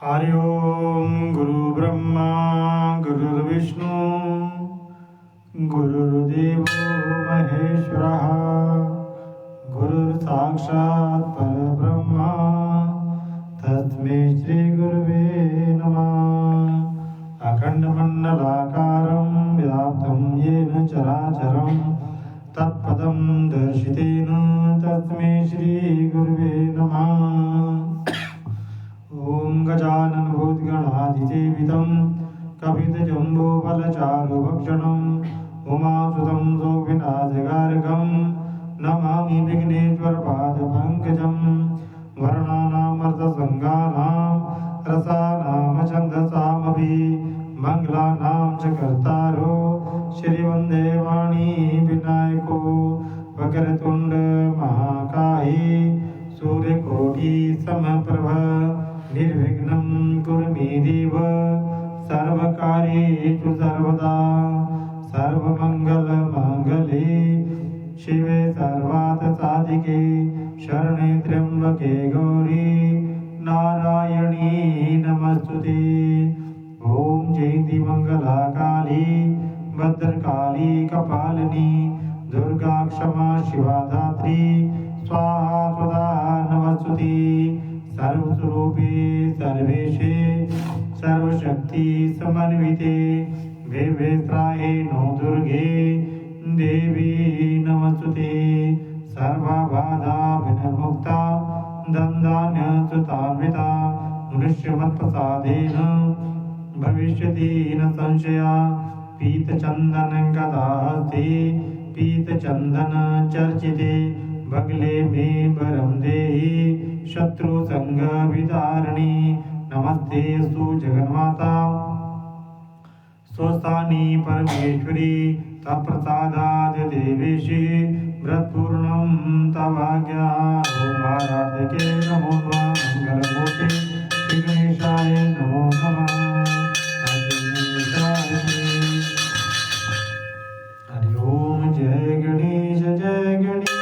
हरि ओम गुरु ब्रह्मा गुरुर्विष्णु गुरुर्देवो महेश्वरः गुरुर्साक्षात् परब्रह्मा तस्मै श्री गुरुवे नमः। अखण्डमण्डलाकारं व्याप्तं येन चराचरं तत्पदं दर्शितेन तस्मै श्री गुरुवे नमः। ओम गजानन भूतगणाधिसेवितं कपितजम्बूफलचारुभक्षणं उमासुतं शोकविनाशकारकं नमामि विघ्नेश्वरपादपङ्कजं। वर्णानामर्थसङ्गानां रसानामछन्दसामपि मङ्गलानां च कर्तारो श्रीवन्दे वाणी विनायको वक्रतुण्ड महाकाय सूर्यकोटि समप्रभ निर्विघ्नं कुरु मे देव सर्वकार्येषु सर्वदा। सर्वमङ्गलमाङ्गल्ये शिवे सर्वार्थसाधिके शरणे त्र्यम्बके गौरी नारायणी नमस्तुते। ॐ जयन्ती मङ्गलाकाली भद्रकाली कपालिनी दुर्गा क्षमा शिवा धात्री स्वाहा स्वधा नमस्तुते। सर्वस्वरूपे सर्वेशे सर्वशक्ति समन्विते वेवेत्राये नो दुर्गे देवी नमस्तुते। सर्वबाधा विनिर्मुक्ता दन्दान्यसुतान्विता मनुष्यमत्प्रसादेन भविष्यति न संशया। पीतचन्दनं गदाहस्ते पीतचन्दन चर्चिते बगले में वरं देहि शत्रुसंगविदारिणी। नमस्ते सु जगन्माता स्वस्थानी परमेश्वरी तत्प्रसादात् देवेशि व्रतपूर्णं तवाज्ञा। ओम आराधके नमो नमः मंगलमूर्ते श्री गणेशाय नमो नमः। हरि ओम जय गणेश जय गणेश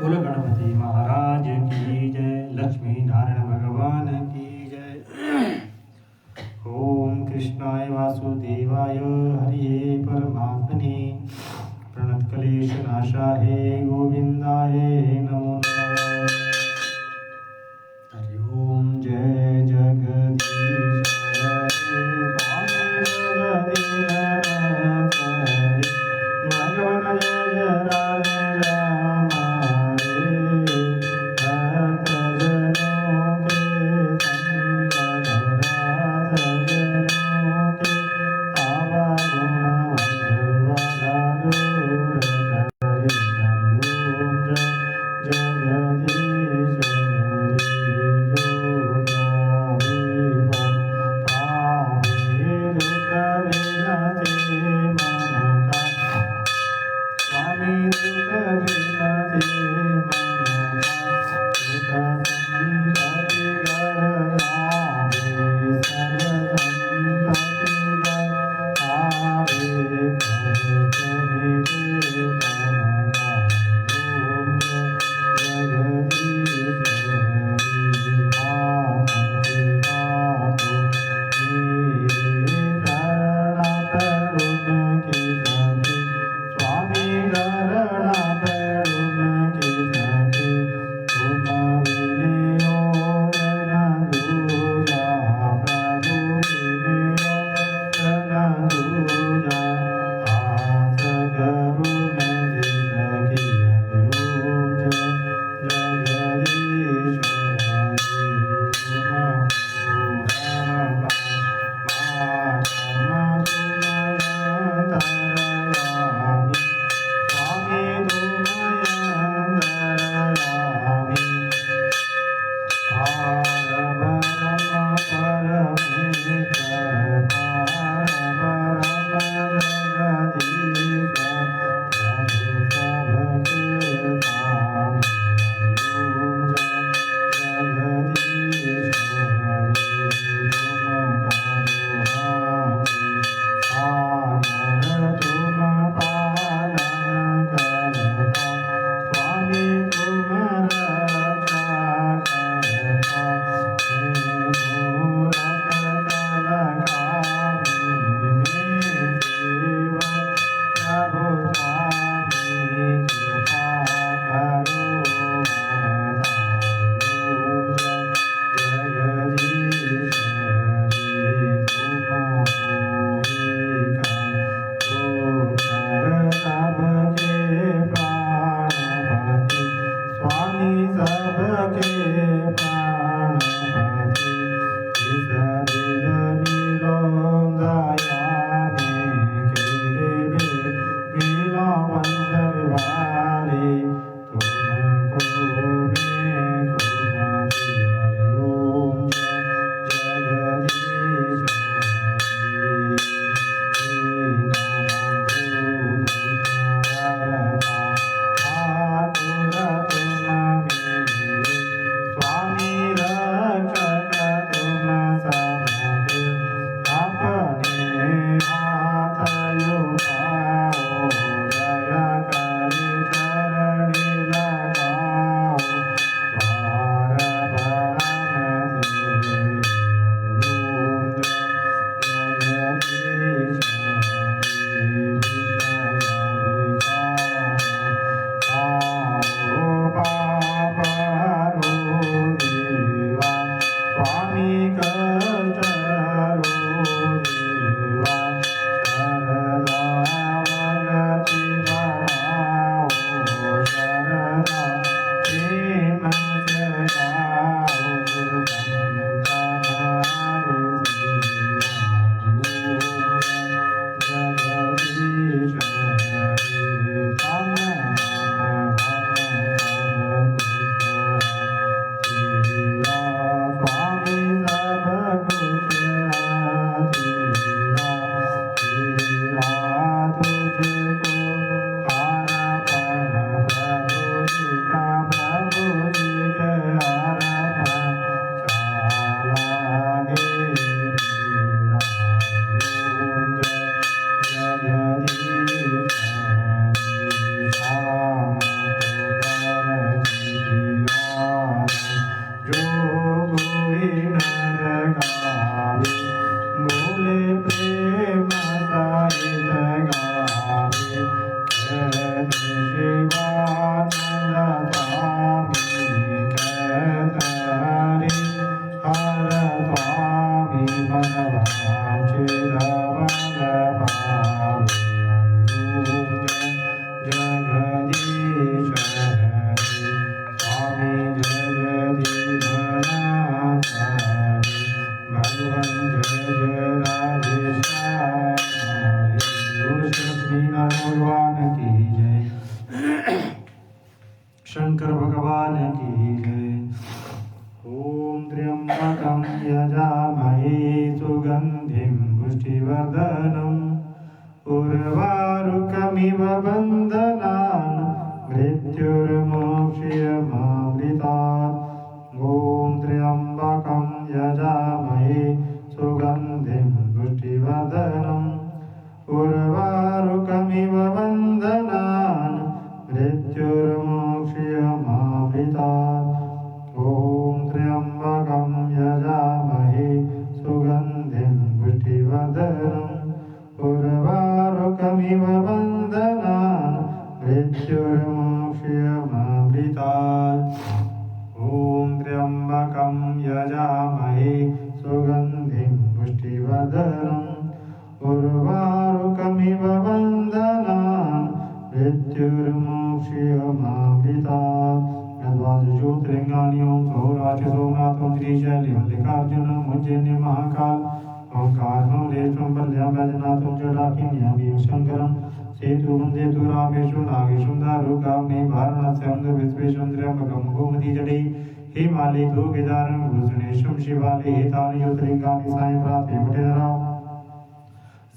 बोलो गणपति महाराज की जय। लक्ष्मी नारायण भगवान की जय। ओम कृष्णाय वासुदेवाय हरिये परमात्मने प्रणतक्लेशनाशाय गोविन्दाय नमो नमः। हरि ओम जय जगदीश हरे स्वामी जगदीश स्वामी कष्टहरो देवा शरणागति बढ़ाओ शरणा प्रेम से गाओ तुम्हारे जगदीश शंकर भगवान की जय। ओम त्र्यंबकं यजामहे सुगंधिं पुष्टिवर्धनम् उर्वारुकमिव बन्धनान् मृत्युर्मोक्ष्यमामृतात्। ओम त्र्यंबकं यजामहे सुगंधिं पुष्टिवर्धनम् उर्वारुकमिव बन्धनान् मृत्युर्मोक्ष्यमामृतात्। ओम त्र्यंबकं यजामहे सुगंधिं पुष्टिवर्धनम् उर्वारुकमिव बन्धनान् मृत्युर्मोक्ष्यमामृतात्। ओम त्र्यंबकं यजामहे सुगंधिं पुष्टिवर्धनम् उर्वारुकमिव बन्धनान् मृत्युर्मोक्ष्यमामृतात्। ज्योतिर्लिंगानि ओम सौराष्ट्र सोमनाथ ओम श्रीशैल मल्लिकार्जुन उज्जैन महाकाल ओंकार मौलेश्वरं बल्यां बैजनाथ ओम जटाकिन्यां शंकरं सेतु वंदे तु रामेश्वर नागेश्वर दारुकाग्नि वाराणस्यां विश्वेश्वरं गोमती जटे हिमालय दो केदारं भूषणेश्वरं शिवालय हेतानि ज्योतिर्लिंगानि सायं प्राते वटेनरा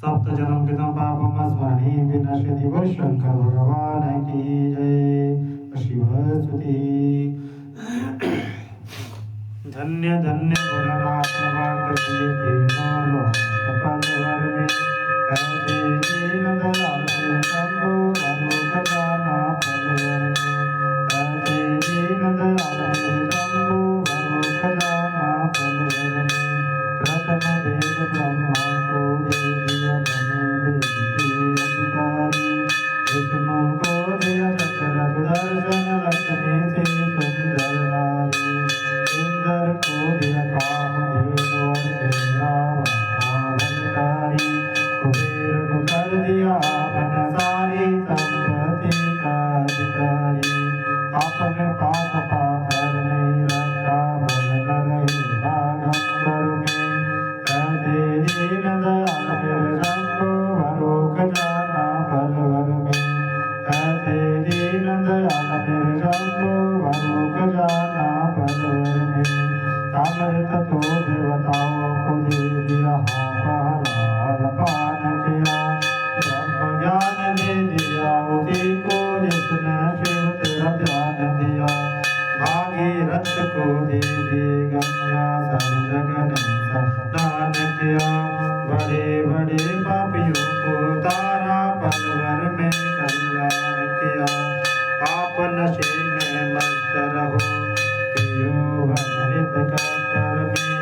सप्त जन्म कृतं पापम स्मरणे विनश्यति वो शंकर भगवान की जय। शिव स्तुति। धन्य धन्य भोलानाथ भगवान की तीनों सफल वर में ऐसे दीन दयाल शंभु अनूप जाना फल वर में ऐसे दीन दयाल शंभु अनूप जाना फल वर में प्रथम वेद ब्रह्मा को दे दिया बने देवी अधिकारी विष्णु को दिया चक्र सुदर्शन लक्ष्मी से सुंदर नारी इंद्र को दिया कामदेव और इंद्रावतारकारी कुबेर को कर दिया बनसारी संपत्ति का अधिकारी अपने पास पाकर नहीं रखा बन रहे भागंबर में ऐसे दीन दयाल फिर सबको वरोक जाना फलवर में ऐसे दीन दयाल फिर सबको वरोक जाना फलवर में अमृत तो देवताओं को दे दिया हाहाकार पान किया ब्रह्म ज्ञान दे दिया उसी को जिसने शिव तेरा ध्यान दिया भागीरथ को दे दी गंगा सब जग ने स्नान किया बड़े बड़े पापियों को तारा पलवर में कल्याण किया आप नशे में मस्त रहो पियो अमृत का कर में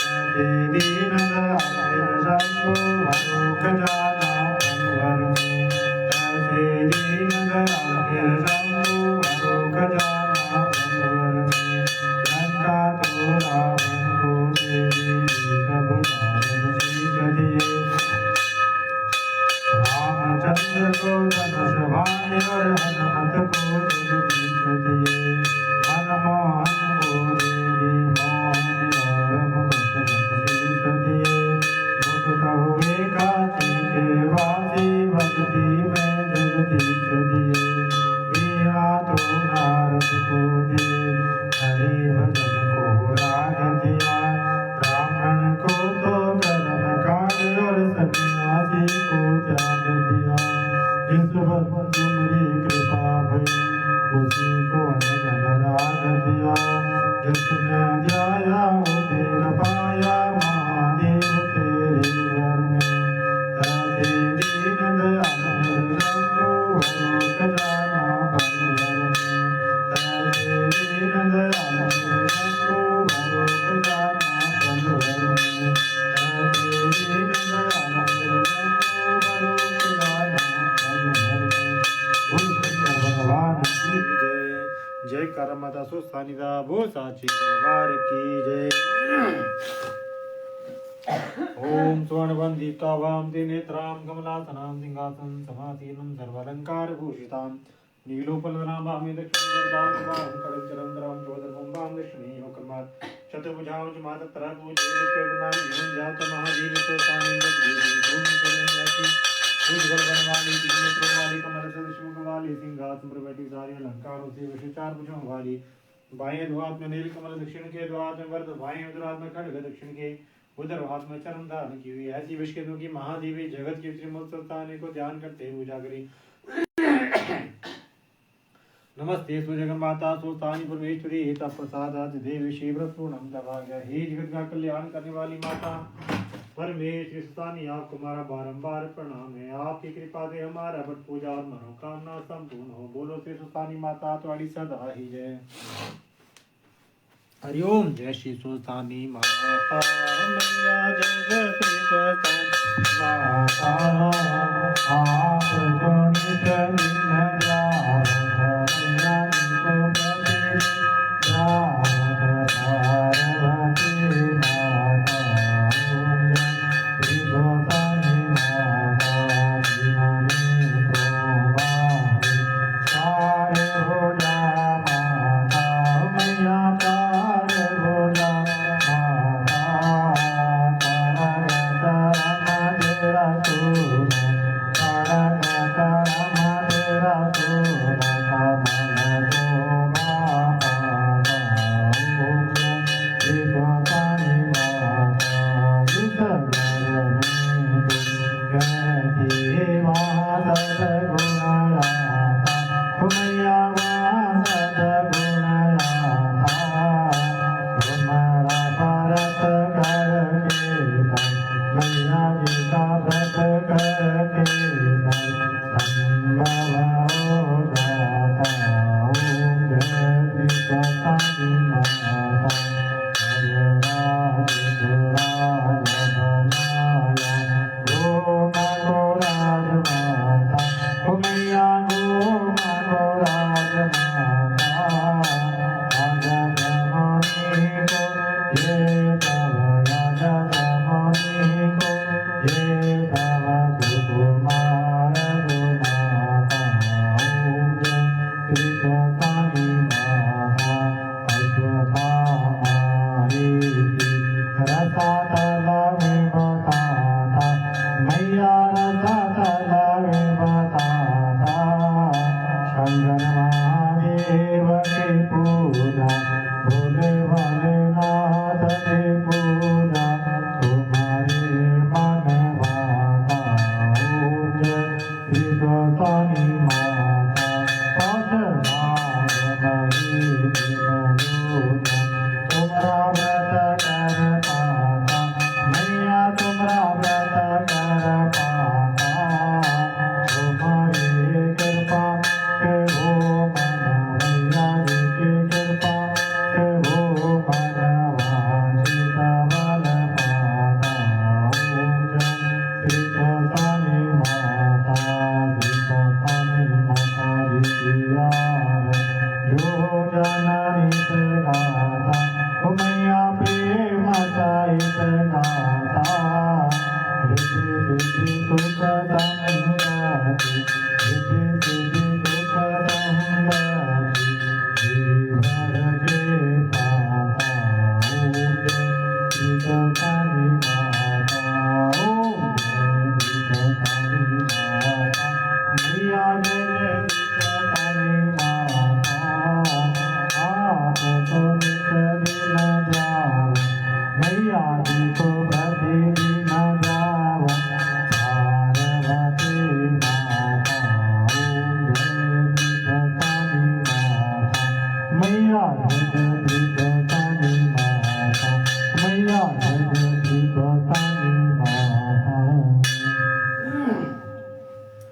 ऐसे दीन दयाल सबको वरोक जाना फलवर में ऐसे दीन दयाल सबको वरोक जाना फलवर में लंका तो रावण को सुस्थानिता भू साची दरबार की जय। ओम स्वर्णवंदितावां त्रिनेत्रां कमलासनां सिंहासन समासीनं सर्वालंकार भूषितां नीलोपलवनां वामे दक्षिणवरदां कपालं करचरंद्रां चोदरपुंबां दक्षिणे वक्रमात् चतुर्भुजां च मातत्तरा पूजयेत्वेदनां जीवन जात महादेवी उज्ज्वल बनवाली तीन वाली कमल सदृश मुख वाली सिंहासन पर बैठी सारी अलंकारों से विशेष चार भुजों वाली बाएं द्वार में नील कमल दक्षिण के द्वार में वर्ध बाएं उदर में खड्ग दक्षिण के उधर हाथ में चरण धारण की हुई ऐसी विष्णु की महादेवी जगत की त्रिमूर्ति को ध्यान करते हुए पूजा करी। नमस्ते सुजगन्माता सुस्थानी परमेश्वरी तप प्रसादाद देवी शिवपूर्णम दभाग्य हे जगत का कल्याण करने वाली माता परमेश्वरी सुस्थानी आपको हमारा बारंबार प्रणाम है। आपकी कृपा से हमारा बट पूजा और मनोकामना संपूर्ण हो। बोलो श्री सुस्थानी माता तुम्हारी सदा ही जय। हरिओम जय श्री सुस्थानी माता मैया जगत माता आप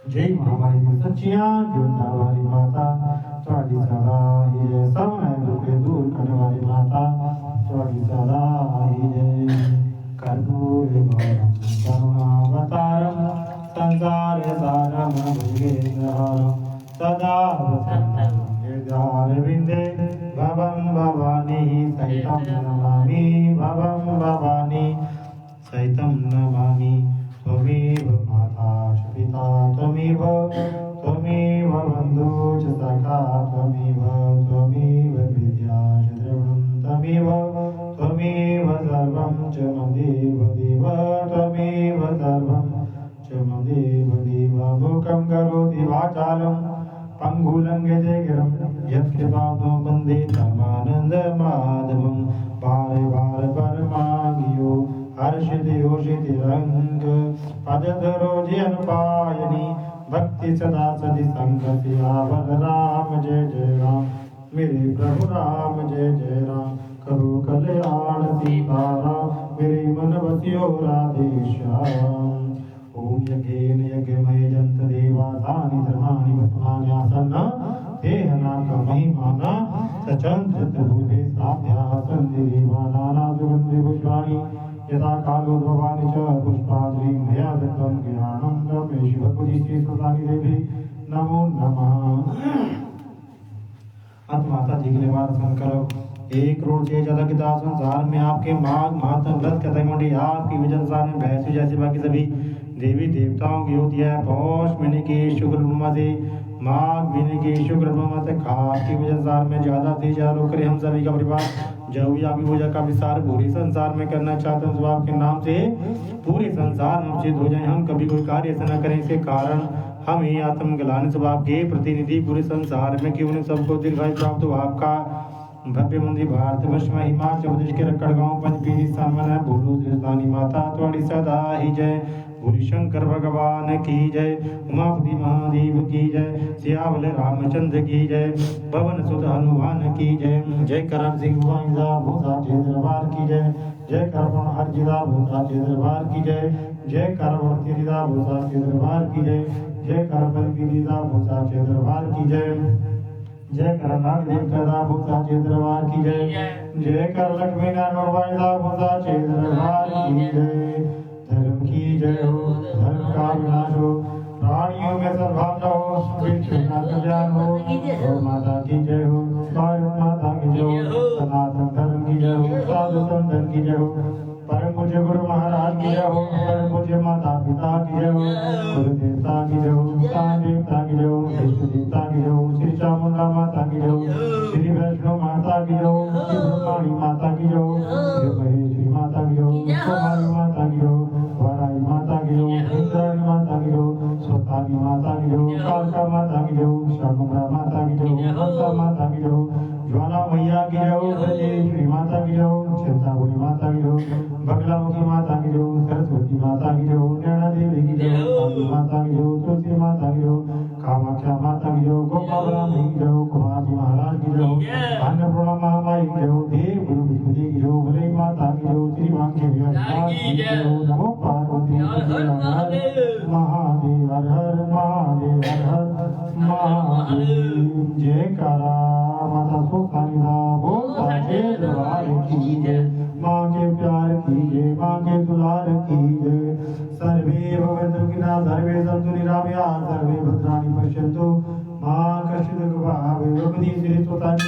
जय महामारी में सच्चियां जोता वाली माता थोड़ी सदा ही जय। सब दुख दूर करने वाली माता थोड़ी सदा ही जय। कर्पूर गौरम करुणावतारम संसार सारम भुजगेन्द्रहारम सदा वसन्तं हृदयारविन्दे भवं त्वमेव त्वमेव बन्धो च सखा त्वमेव त्वमेव विद्या च द्रविणं त्वमेव त्वमेव सर्वं च मदेव देव त्वमेव सर्वं च मदेव देव मूकं करोति वाचालं पङ्गुलङ्घ्यते गिरं यत्कृपातो वन्दे परमानन्दमाधवं पारे पार परमागियो हर्षित योषित रंग पदधरो अनुपायनी भक्ति सदा सदि संगति आवल राम जय जय राम मेरे प्रभु राम जय जय राम करो कल्याण सीताराम मेरे मन बसियो राधे श्याम ओम यज्ञेन यज्ञमय जंत देवातानि धर्माणि भस्मान्यासन्न देहनाक महिमाना सचंद्र त्रिभुजे साध्या सन्धि देवानाना सुगन्धि पुष्पाणि यथा कालोद्भवानि च पुष्पाद्रि मया दत्तं ज्ञानं ब्रह्मे शिवपुरी श्री सुतानि देवी नमो नमः। माता जी के लिए दर्शन करो। 1 करोड़ से ज्यादा किताब संसार में आपके माघ महात्म व्रत कथाएं मंडी आपकी विजय संसार में भैंसी जैसे बाकी सभी देवी देवताओं की होती है। पौष महीने की शुक्ल पूर्णिमा से माघ महीने की शुक्ल पूर्णिमा से खास की विजय संसार में ज्यादा से ज्यादा लोग करें हम सभी का परिवार जब भी आपकी पूजा का विस्तार पूरे संसार में करना चाहते हैं तो आपके नाम से पूरे संसार में उचित हो जाए। हम कभी कोई कार्य ऐसा न करें इसके कारण हम ही आत्म गलाने स्वभाव के प्रतिनिधि पूरे संसार में क्यों सबको दीर्घायु प्राप्त हो। आपका भव्य मंदिर भारत वर्ष में हिमाचल प्रदेश के रक्कड़ गांव पंचपीरी सामन है भूलू रानी माता त्वाड़ी सदा ही जय। भूरी शंकर भगवान की जय। उमापति महादेव की जय। सियावल रामचंद्र की जय। पवन सुत हनुमान की जय। जय करम सिंह भूता दरबार की जय। जय करपण हरजिदा भूता दरबार की जय। जय करवर्ती रिदा भूता दरबार की जय। जय करपन की रिदा भूता दरबार की जय। जय कर नाग देवता भूता दरबार की जय। जय कर लक्ष्मी नारायण भूता दरबार की जय। धर्म की जय हो धर्म का विनाश हो प्राणियों में सद्भावना हो विश्व का कल्याण हो। गौ माता की जय हो भारत माता की जय हो सनातन धर्म की जय हो साधु संतन की जय हो परम पूज्य गुरु महाराज की जय हो परम पूज्य माता पिता की जय हो गुरु देवता की जय हो स्थान देवता की जय हो विष्णु देवता की जय हो श्री चामुंडा माता की जय हो श्री वैष्णो माता की जय हो श्री ब्रह्माणी माता की जय हो श्री महेश्वरी माता की जय हो कुमारी माता की जय हो वाराही माता की जय हो इंद्राणी माता की जय हो स्वतानी माता की जय हो कालका माता की जय हो शाकुंभा माता की जय हो हंसा माता की जय हो ज्वाला मैया की जय हो ब्रजेश्वरी माता की जय हो चिंतामणि माता की जय हो बगलामुखी माता की जय हो सरस्वती माता की जय हो नैना देवी की जय हो काली माता की जय हो तुलसी माता की जय हो कामाख्या माता की जय हो गोपाल राम की जय हो कुमार जी महाराज की जय हो अन्नपूर्णा महामाई की जय हो देव गुरु विष्णुदेव की जय हो भले माता की जय हो श्री वांके की जय हो नमो पार्वती महादेव हर हर महादेव हर हर महादेव। जय करा माता सुखानी बोलता जय दरबार की जय माँ के प्यार की जय माँ के दुलार की जय। सर्वे भवन्तु सुखिनः सर्वे सन्तु निरामयाः सर्वे भद्राणि पश्यन्तु मां कश्चित् दुःखभाग् भवति श्री स्वतानि